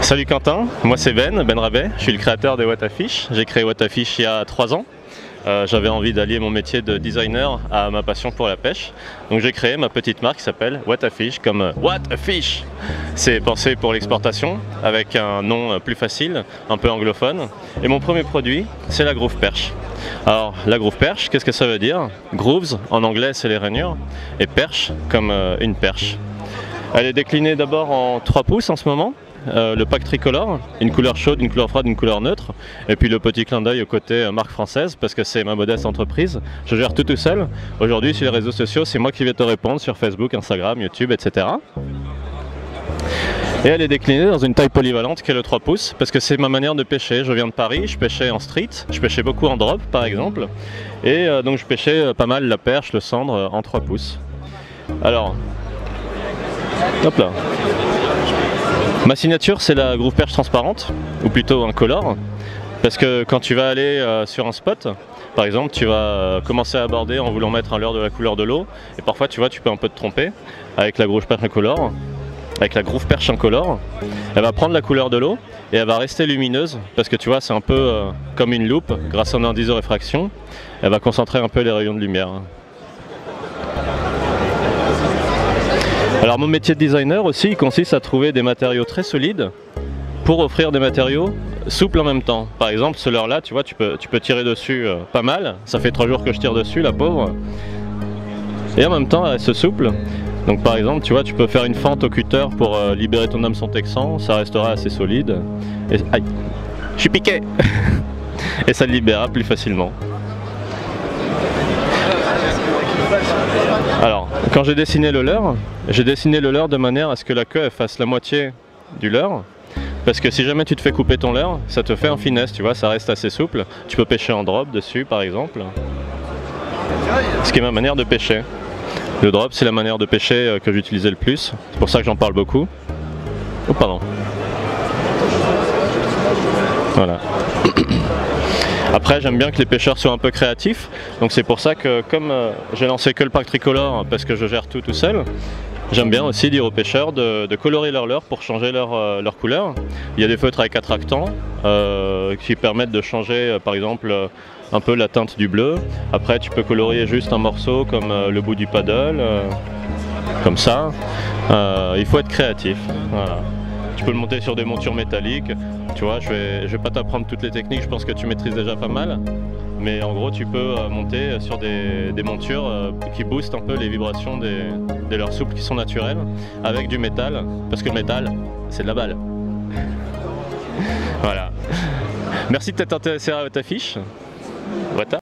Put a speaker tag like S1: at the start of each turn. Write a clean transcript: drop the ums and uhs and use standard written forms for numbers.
S1: Salut Quentin, moi c'est Ben Rabet, je suis le créateur de Watafish. J'ai créé Watafish il y a 3 ans. J'avais envie d'allier mon métier de designer à ma passion pour la pêche. Donc j'ai créé ma petite marque qui s'appelle Watafish, comme What a Fish. C'est pensé pour l'exportation, avec un nom plus facile, un peu anglophone. Et mon premier produit, c'est la Groove Perche. Alors la Groove Perche, qu'est-ce que ça veut dire? Grooves, en anglais c'est les rainures, et perche comme une perche. Elle est déclinée d'abord en 3 pouces en ce moment. Le pack tricolore, une couleur chaude, une couleur froide, une couleur neutre, et puis le petit clin d'œil au côté marque française parce que c'est ma modeste entreprise. Je gère tout seul. Aujourd'hui sur les réseaux sociaux, c'est moi qui vais te répondre sur Facebook, Instagram, YouTube, etc. Et elle est déclinée dans une taille polyvalente qui est le 3 pouces parce que c'est ma manière de pêcher. Je viens de Paris, je pêchais en street, je pêchais beaucoup en drop par exemple, et donc je pêchais pas mal la perche, le cendre en 3 pouces. Alors, hop là. Ma signature, c'est la Groove Perche transparente, ou plutôt incolore, parce que quand tu vas aller sur un spot, par exemple, tu vas commencer à aborder en voulant mettre un leurre de la couleur de l'eau, et parfois, tu vois, tu peux un peu te tromper avec la Groove Perche incolore. Avec la Groove Perche incolore, elle va prendre la couleur de l'eau et elle va rester lumineuse, parce que tu vois, c'est un peu comme une loupe, grâce à un indice de réfraction, elle va concentrer un peu les rayons de lumière. Alors mon métier de designer aussi il consiste à trouver des matériaux très solides pour offrir des matériaux souples en même temps. Par exemple ce leurre là, tu vois, tu peux tirer dessus pas mal, ça fait 3 jours que je tire dessus, la pauvre. Et en même temps elle reste souple. Donc par exemple tu vois, tu peux faire une fente au cutter pour libérer ton hameçon texan, ça restera assez solide. Et, aïe, je suis piqué. Et ça le libérera plus facilement. Alors, quand j'ai dessiné le leurre de manière à ce que la queue elle fasse la moitié du leurre. Parce que si jamais tu te fais couper ton leurre, ça te fait en finesse, tu vois, ça reste assez souple. Tu peux pêcher en drop dessus par exemple. Ce qui est ma manière de pêcher. Le drop c'est la manière de pêcher que j'utilisais le plus. C'est pour ça que j'en parle beaucoup. Oh pardon. Voilà. Après j'aime bien que les pêcheurs soient un peu créatifs, donc c'est pour ça que comme j'ai lancé que le pack tricolore parce que je gère tout seul, j'aime bien aussi dire aux pêcheurs de colorer leur leurre pour changer leur couleur. Il y a des feutres avec attractants qui permettent de changer par exemple un peu la teinte du bleu. Après tu peux colorier juste un morceau comme le bout du paddle, comme ça. Il faut être créatif. Voilà. Tu peux le monter sur des montures métalliques, tu vois, je vais pas t'apprendre toutes les techniques, je pense que tu maîtrises déjà pas mal. Mais en gros tu peux monter sur des montures qui boostent un peu les vibrations des leurres souples qui sont naturelles, avec du métal, parce que le métal, c'est de la balle. Voilà. Merci de t'être intéressé à Watafish. Wata.